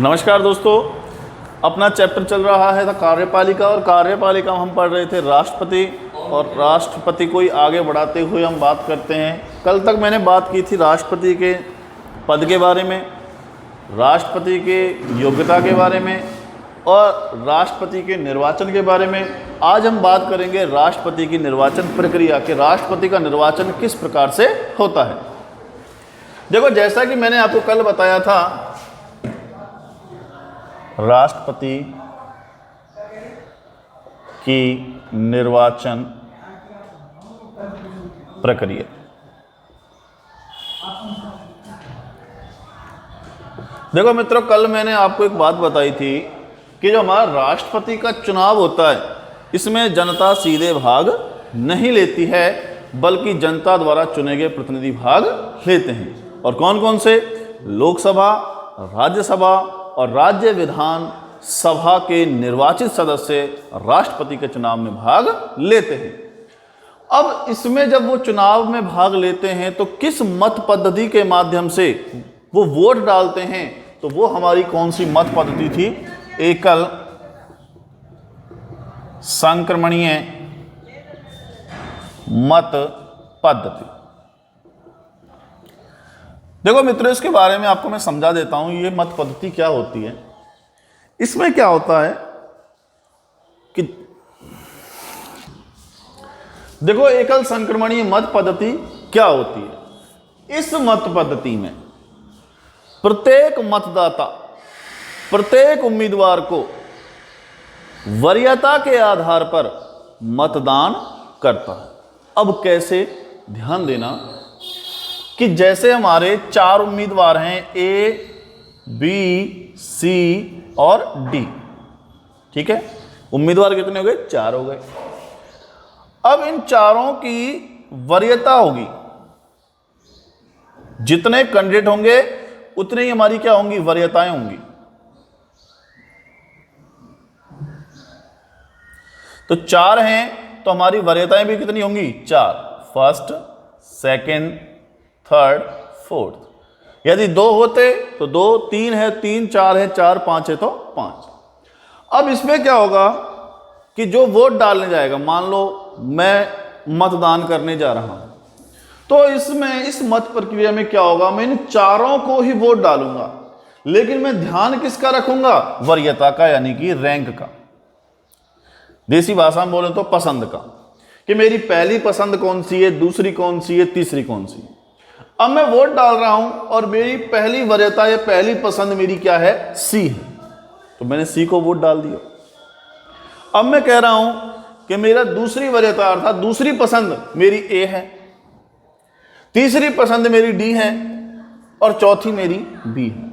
नमस्कार दोस्तों, अपना चैप्टर चल रहा है था कार्यपालिका और कार्यपालिका में हम पढ़ रहे थे राष्ट्रपति। और राष्ट्रपति को ही आगे बढ़ाते हुए हम बात करते हैं। कल तक मैंने बात की थी राष्ट्रपति के पद के बारे में, राष्ट्रपति के योग्यता के बारे में और राष्ट्रपति के निर्वाचन के बारे में। आज हम बात करेंगे राष्ट्रपति की निर्वाचन प्रक्रिया के, राष्ट्रपति का निर्वाचन किस प्रकार से होता है। देखो, जैसा कि मैंने आपको कल बताया था, राष्ट्रपति की निर्वाचन प्रक्रिया। देखो मित्रों, कल मैंने आपको एक बात बताई थी कि जो हमारा राष्ट्रपति का चुनाव होता है, इसमें जनता सीधे भाग नहीं लेती है, बल्कि जनता द्वारा चुने गए प्रतिनिधि भाग लेते हैं। और कौन कौन से? लोकसभा, राज्यसभा और राज्य विधान सभा के निर्वाचित सदस्य राष्ट्रपति के चुनाव में भाग लेते हैं। अब इसमें जब वो चुनाव में भाग लेते हैं तो किस मत पद्धति के माध्यम से वो वोट डालते हैं, तो वो हमारी कौन सी मत पद्धति थी? एकल संक्रमणीय मत पद्धति। देखो मित्रों, इसके बारे में आपको मैं समझा देता हूं, ये मत पद्धति क्या होती है। इसमें क्या होता है कि देखो, एकल संक्रमणीय मत पद्धति क्या होती है। इस मत पद्धति में प्रत्येक मतदाता, प्रत्येक उम्मीदवार को वरीयता के आधार पर मतदान करता है। अब कैसे? ध्यान देना कि जैसे हमारे 4 उम्मीदवार हैं, ए, बी, सी और डी। ठीक है, उम्मीदवार कितने हो गए? 4 हो गए। अब इन चारों की वरीयता होगी, जितने कैंडिडेट होंगे उतनी ही हमारी क्या होंगी? वरीयताएं होंगी। तो 4 हैं तो हमारी वरीयताएं भी कितनी होंगी? 4। First, second, third, fourth. यदि 2 होते तो 2, 3 है 3, 4 है 4, 5 है तो 5। अब इसमें क्या होगा कि जो वोट डालने जाएगा, मान लो मैं मतदान करने जा रहा हूं, तो इसमें इस मत प्रक्रिया में क्या होगा? मैं इन चारों को ही वोट डालूंगा, लेकिन मैं ध्यान किसका रखूंगा? वरीयता का, यानी कि रैंक का। देसी भाषा में बोले तो पसंद का, कि मेरी पहली पसंद कौन सी है, दूसरी कौन सी है, तीसरी कौन सी है। अब मैं वोट डाल रहा हूं और मेरी पहली वरीयता या पहली पसंद मेरी क्या है? सी है, तो मैंने सी को वोट डाल दिया। अब मैं कह रहा हूं कि मेरा दूसरी वरीयता अर्थात दूसरी पसंद मेरी ए है, तीसरी पसंद मेरी डी है और चौथी मेरी बी है।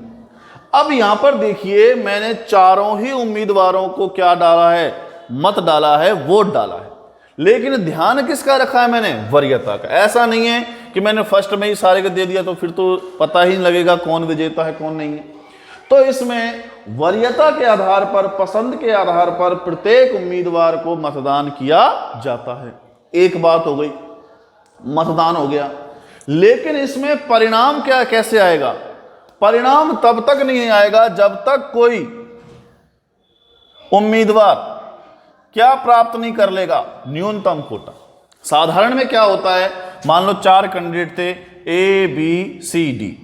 अब यहां पर देखिए, मैंने चारों ही उम्मीदवारों को क्या डाला है? मत डाला है, वोट डाला है, लेकिन ध्यान किसका रखा है मैंने? वरीयता का। ऐसा नहीं है कि मैंने फर्स्ट में ही सारे को दे दिया तो फिर तो पता ही नहीं लगेगा कौन विजेता है कौन नहीं है। तो इसमें वरीयता के आधार पर, पसंद के आधार पर प्रत्येक उम्मीदवार को मतदान किया जाता है। एक बात हो गई, मतदान हो गया, लेकिन इसमें परिणाम क्या, कैसे आएगा? परिणाम तब तक नहीं आएगा जब तक कोई उम्मीदवार क्या प्राप्त नहीं कर लेगा? न्यूनतम कोटा। साधारण में क्या होता है, मान लो 4 कैंडिडेट थे, ए, बी, सी, डी,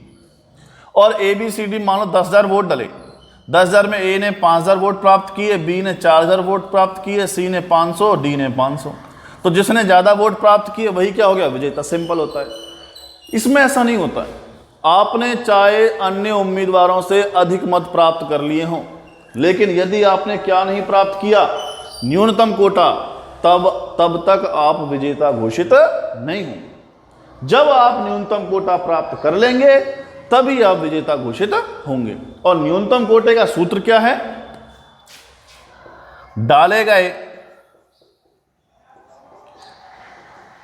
और ए, बी, सी, डी मान लो 10,000 वोट डले। 10,000 में ए ने 5,000 वोट प्राप्त किए, बी ने 4,000 वोट प्राप्त किए, सी ने 500, डी ने 500। तो जिसने ज्यादा वोट प्राप्त किए वही क्या हो गया? विजेता। सिंपल होता है। इसमें ऐसा नहीं होता है। आपने चाहे अन्य उम्मीदवारों से अधिक मत प्राप्त कर लिए हों, लेकिन यदि आपने क्या नहीं प्राप्त किया? न्यूनतम कोटा, तब तक आप विजेता घोषित नहीं होंगे। जब आप न्यूनतम कोटा प्राप्त कर लेंगे तभी आप विजेता घोषित होंगे। और न्यूनतम कोटे का सूत्र क्या है? डाले गए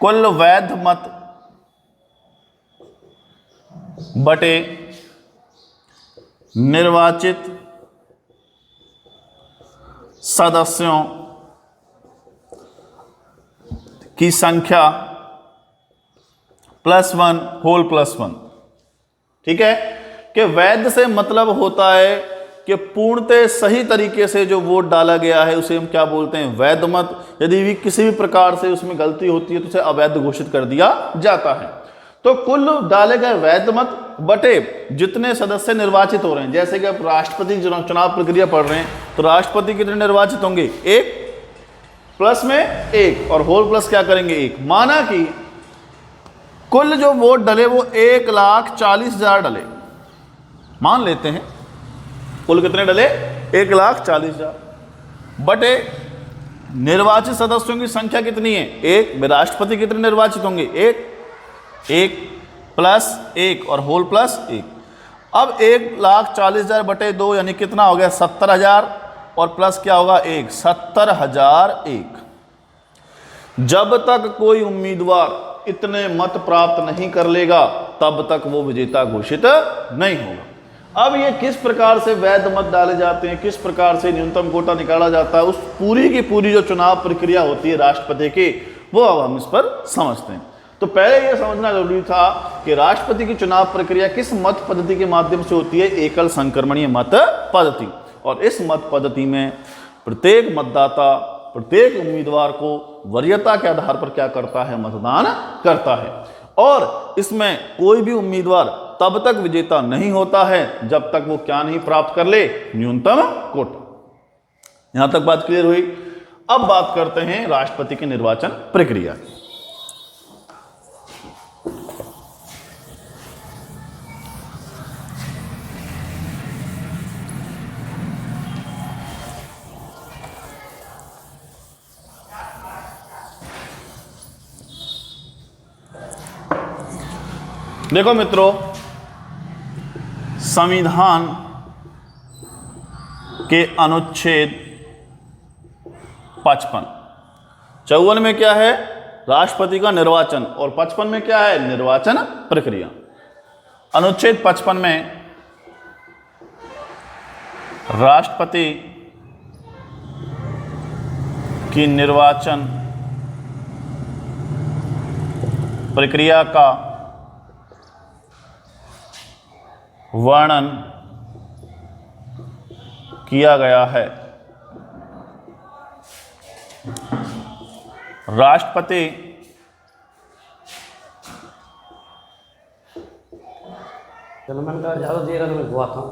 कुल वैध मत बटे निर्वाचित सदस्यों की संख्या +1 होल +1। ठीक है, कि वैध से मतलब होता है कि पूर्णतः सही तरीके से जो वोट डाला गया है उसे हम क्या बोलते हैं, वैध मत। यदि भी किसी भी प्रकार से उसमें गलती होती है तो उसे अवैध घोषित कर दिया जाता है। तो कुल डाले गए वैध मत बटे जितने सदस्य निर्वाचित हो रहे हैं, जैसे कि आप राष्ट्रपति चुनाव प्रक्रिया पढ़ रहे हैं तो राष्ट्रपति कितने निर्वाचित होंगे, 1 प्लस में 1 और होल प्लस क्या करेंगे 1। माना कि कुल जो वोट डले वो 1,40,000 डले, मान लेते हैं कुल कितने डले 1,40,000 बटे निर्वाचित सदस्यों की संख्या कितनी है 1। राष्ट्रपति कितने निर्वाचित होंगे 1 प्लस 1 और होल प्लस 1। अब 1,40,000 बटे 2 यानी कितना हो गया 70,000 और प्लस क्या होगा 1, 70,001। जब तक कोई उम्मीदवार इतने मत प्राप्त नहीं कर लेगा तब तक वो विजेता घोषित नहीं होगा। अब ये किस प्रकार से वैध मत डाले जाते हैं, किस प्रकार से न्यूनतम कोटा निकाला जाता है, उस पूरी की पूरी जो चुनाव प्रक्रिया होती है राष्ट्रपति की, वो अब हम इस पर समझते हैं। तो पहले यह समझना जरूरी था कि राष्ट्रपति की चुनाव प्रक्रिया किस मत पद्धति के माध्यम से होती है, एकल संक्रमणीय मत पद्धति। और इस मत पद्धति में प्रत्येक मतदाता प्रत्येक उम्मीदवार को वरीयता के आधार पर क्या करता है, मतदान करता है। और इसमें कोई भी उम्मीदवार तब तक विजेता नहीं होता है जब तक वो क्या नहीं प्राप्त कर ले, न्यूनतम कोटा। यहां तक बात क्लियर हुई। अब बात करते हैं राष्ट्रपति के निर्वाचन प्रक्रिया। देखो मित्रों, संविधान के अनुच्छेद 55 में क्या है, राष्ट्रपति का निर्वाचन, और 55 में क्या है, निर्वाचन प्रक्रिया। अनुच्छेद 55 में राष्ट्रपति की निर्वाचन प्रक्रिया का वर्णन किया गया है। राष्ट्रपति चलो मैंने कहा ज़्यादा देर में हुआ था।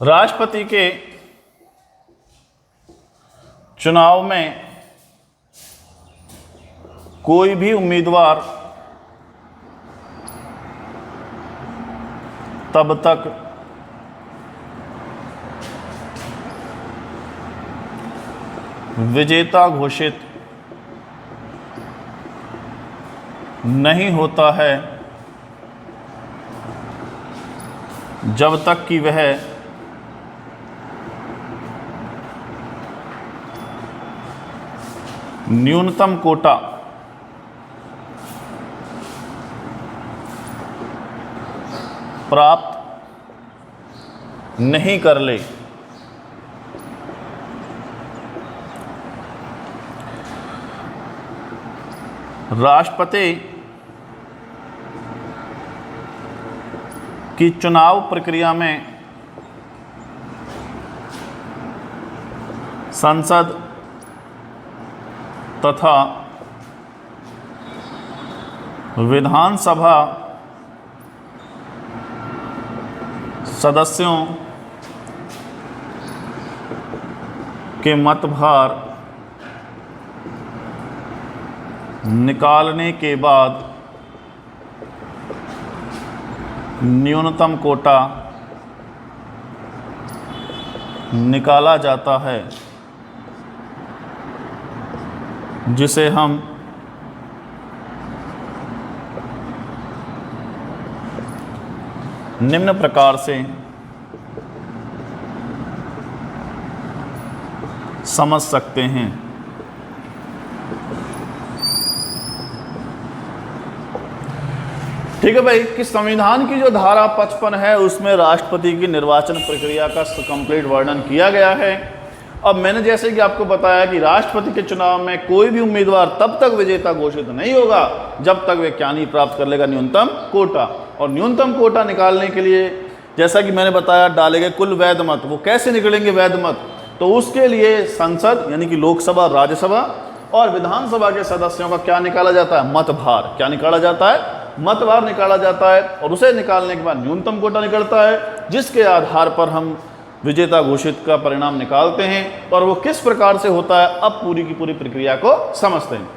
राष्ट्रपति के चुनाव में कोई भी उम्मीदवार तब तक विजेता घोषित नहीं होता है जब तक कि वह न्यूनतम कोटा प्राप्त नहीं कर ले। राष्ट्रपति की चुनाव प्रक्रिया में संसद तथा विधानसभा सदस्यों के मतभार निकालने के बाद न्यूनतम कोटा निकाला जाता है, जिसे हम निम्न प्रकार से समझ सकते हैं। ठीक है भाई, कि संविधान की जो धारा 55 है उसमें राष्ट्रपति की निर्वाचन प्रक्रिया का कंप्लीट वर्णन किया गया है। अब मैंने जैसे कि आपको बताया कि राष्ट्रपति के चुनाव में कोई भी उम्मीदवार तब तक विजेता घोषित नहीं होगा जब तक वे क्या नहीं प्राप्त कर लेगा, न्यूनतम कोटा। और न्यूनतम कोटा निकालने के लिए जैसा कि मैंने बताया डाले गए कुल वैध मत, वो कैसे निकलेंगे वैध मत, तो उसके लिए संसद यानी कि लोकसभा, राज्यसभा और विधानसभा के सदस्यों का क्या निकाला जाता है, मतभार। क्या निकाला जाता है, मतभार निकाला जाता है, और उसे निकालने के बाद न्यूनतम कोटा निकलता है, जिसके आधार पर हम विजेता घोषित का परिणाम निकालते हैं। और वो किस प्रकार से होता है, अब पूरी की पूरी प्रक्रिया को समझते हैं।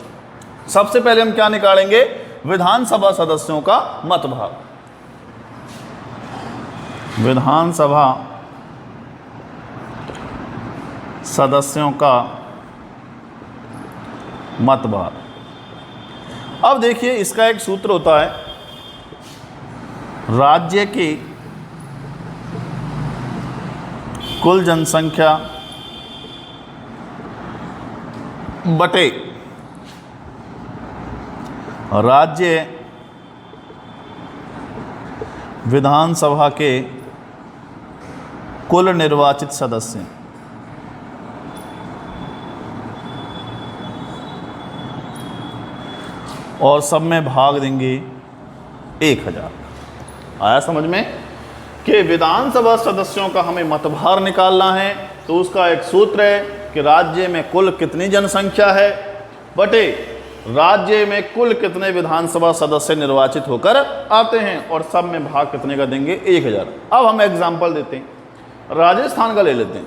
सबसे पहले हम क्या निकालेंगे, विधानसभा सदस्यों का मतभार। विधानसभा सदस्यों का मतभार। अब देखिए इसका एक सूत्र होता है, राज्य की कुल जनसंख्या बटे राज्य विधानसभा के कुल निर्वाचित सदस्य। और सब में भाग देंगे 1000। आया समझ में कि विधानसभा सदस्यों का हमें मतभार निकालना है, तो उसका एक सूत्र है कि राज्य में कुल कितनी जनसंख्या है बटे राज्य में कुल कितने विधानसभा सदस्य निर्वाचित होकर आते हैं, और सब में भाग कितने का देंगे, 1000। अब हम एग्जाम्पल देते हैं, राजस्थान का ले लेते हैं।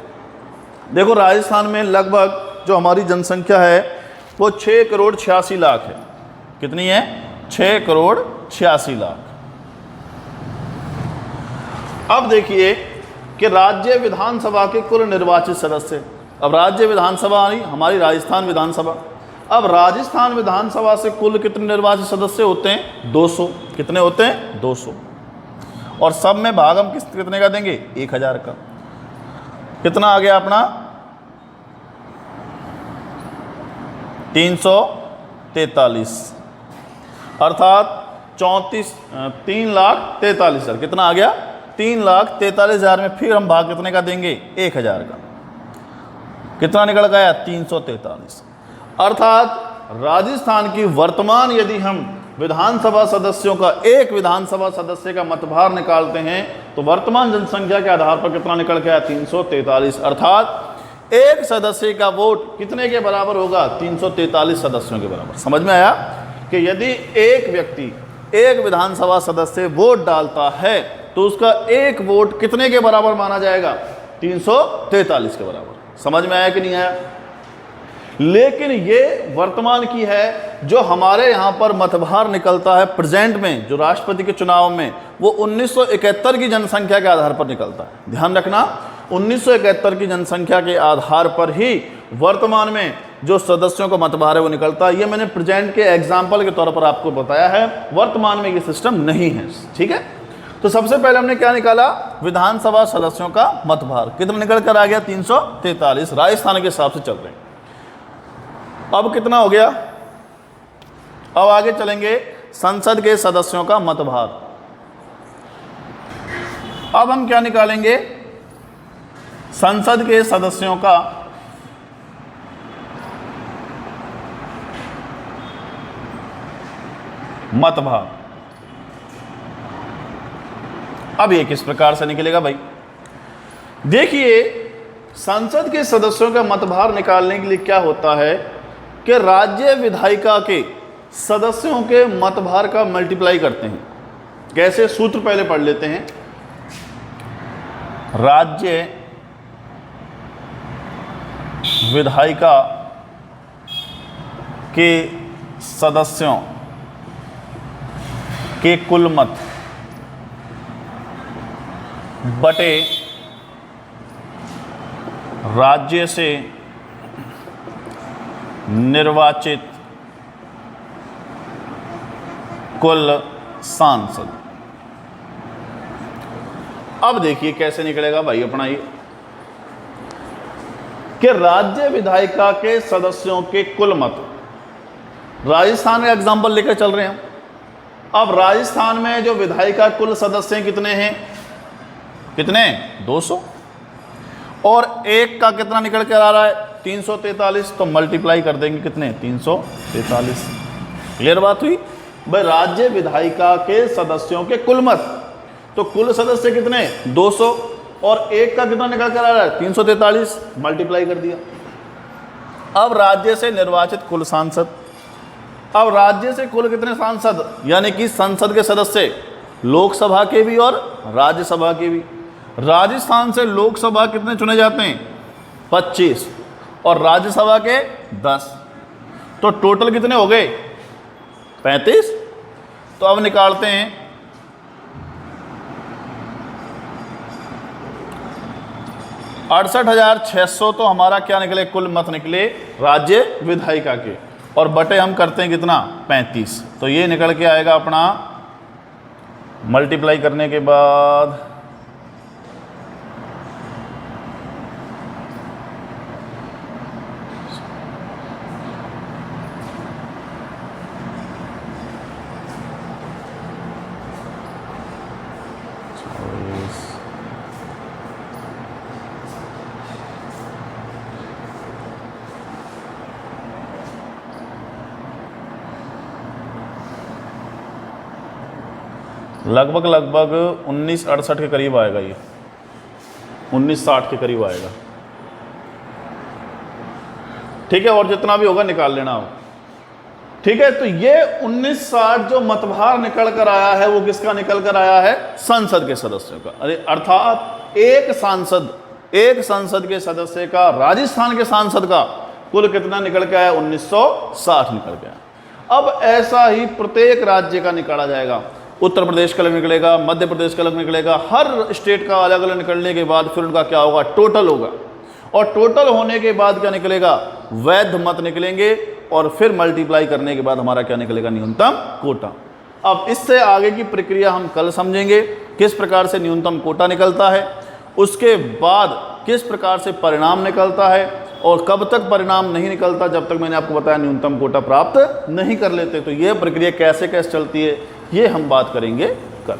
देखो राजस्थान में लगभग जो हमारी जनसंख्या है वो 6,86,00,000 है। कितनी है, 6,86,00,000। अब देखिए कि राज्य विधानसभा के कुल निर्वाचित सदस्य। अब राज्य विधानसभा हमारी राजस्थान विधानसभा, अब राजस्थान विधानसभा से कुल कितने निर्वाचित सदस्य होते हैं, 200। कितने होते हैं, 200। और सब में भाग हम कितने का देंगे, 1000 का। कितना आ गया अपना, 343, अर्थात 3,43,000। कितना आ गया, 3,43,000 में फिर हम भाग कितने का देंगे, 1000 का। कितना निकल गया, 343। अर्थात राजस्थान की वर्तमान, यदि हम विधानसभा सदस्यों का, एक विधानसभा सदस्य का मतभार निकालते हैं, तो वर्तमान जनसंख्या के आधार पर कितना निकल गया, 343। अर्थात एक सदस्य का वोट कितने के बराबर होगा, 343 सदस्यों के बराबर। समझ में आया कि यदि एक व्यक्ति, एक विधानसभा सदस्य वोट डालता है तो उसका एक वोट कितने के बराबर माना जाएगा, 343 के बराबर। समझ में आया कि नहीं आया। लेकिन ये वर्तमान की है, जो हमारे यहाँ पर मतभार निकलता है प्रेजेंट में, जो राष्ट्रपति के चुनाव में, वो 1971 की जनसंख्या के आधार पर निकलता है। ध्यान रखना, 1971 की जनसंख्या के आधार पर ही वर्तमान में जो सदस्यों का मतभार है वो निकलता है। ये मैंने प्रेजेंट के एग्जाम्पल के तौर पर आपको बताया है, वर्तमान में ये सिस्टम नहीं है। ठीक है, तो सबसे पहले हमने क्या निकाला, विधानसभा सदस्यों का मतभार। कितना निकल कर आ गया, 343। राजस्थान के हिसाब से चल रहे हैं। अब कितना हो गया, अब आगे चलेंगे संसद के सदस्यों का मतभार। अब हम क्या निकालेंगे, संसद के सदस्यों का मतभार। अब ये किस प्रकार से निकलेगा भाई, देखिए संसद के सदस्यों का मतभार निकालने के लिए क्या होता है कि राज्य विधायिका के सदस्यों के मतभार का मल्टीप्लाई करते हैं। कैसे, सूत्र पहले पढ़ लेते हैं। राज्य विधायिका के सदस्यों के कुल मत बटे राज्य से निर्वाचित कुल सांसद। अब देखिए कैसे निकलेगा भाई अपना ये, कि राज्य विधायिका के सदस्यों के कुल मत, राजस्थान का एग्जांपल लेकर चल रहे हैं। अब राजस्थान में जो विधायिका कुल सदस्य कितने हैं, कितने, 200, और एक का कितना निकल कर आ रहा है, 343। तो मल्टीप्लाई कर देंगे कितने, 343। क्लियर बात हुई। भाई राज्य विधायिका के सदस्यों के कुल मत, तो कुल सदस्य कितने 200 और एक का कितना निकल कर आ रहा है 343, मल्टीप्लाई कर दिया। अब राज्य से निर्वाचित कुल सांसद, अब राज्य से कुल कितने सांसद, यानी कि संसद के सदस्य लोकसभा के भी और राज्यसभा के भी। राजस्थान से लोकसभा कितने चुने जाते हैं 25 और राज्यसभा के 10, तो टोटल कितने हो गए 35। तो अब निकालते हैं 68,600 तो हमारा क्या निकले कुल मत निकले राज्य विधायिका के, और बटे हम करते हैं कितना 35, तो ये निकल के आएगा अपना मल्टीप्लाई करने के बाद लगभग 1968 के करीब आएगा, ये 1960 के करीब आएगा। ठीक है, और जितना भी होगा निकाल लेना हो। ठीक है, तो ये 1960 जो मतभार निकल कर आया है वो किसका निकल कर आया है संसद के सदस्यों का। अरे अर्थात एक संसद के सदस्य का, राजस्थान के सांसद का कुल कितना निकल के आया 1960 निकल के आया। अब ऐसा ही प्रत्येक राज्य का निकाला जाएगा। उत्तर प्रदेश का अलग निकलेगा, मध्य प्रदेश का अलग निकलेगा, हर स्टेट का अलग अलग निकलने के बाद फिर उनका क्या होगा टोटल होगा, और टोटल होने के बाद क्या निकलेगा वैध मत निकलेंगे, और फिर मल्टीप्लाई करने के बाद हमारा क्या निकलेगा न्यूनतम कोटा। अब इससे आगे की प्रक्रिया हम कल समझेंगे, किस प्रकार से न्यूनतम कोटा निकलता है, उसके बाद किस प्रकार से परिणाम निकलता है, और कब तक परिणाम नहीं निकलता जब तक मैंने आपको बताया न्यूनतम कोटा प्राप्त नहीं कर लेते। तो यह प्रक्रिया कैसे कैसे चलती है ये हम बात करेंगे कल।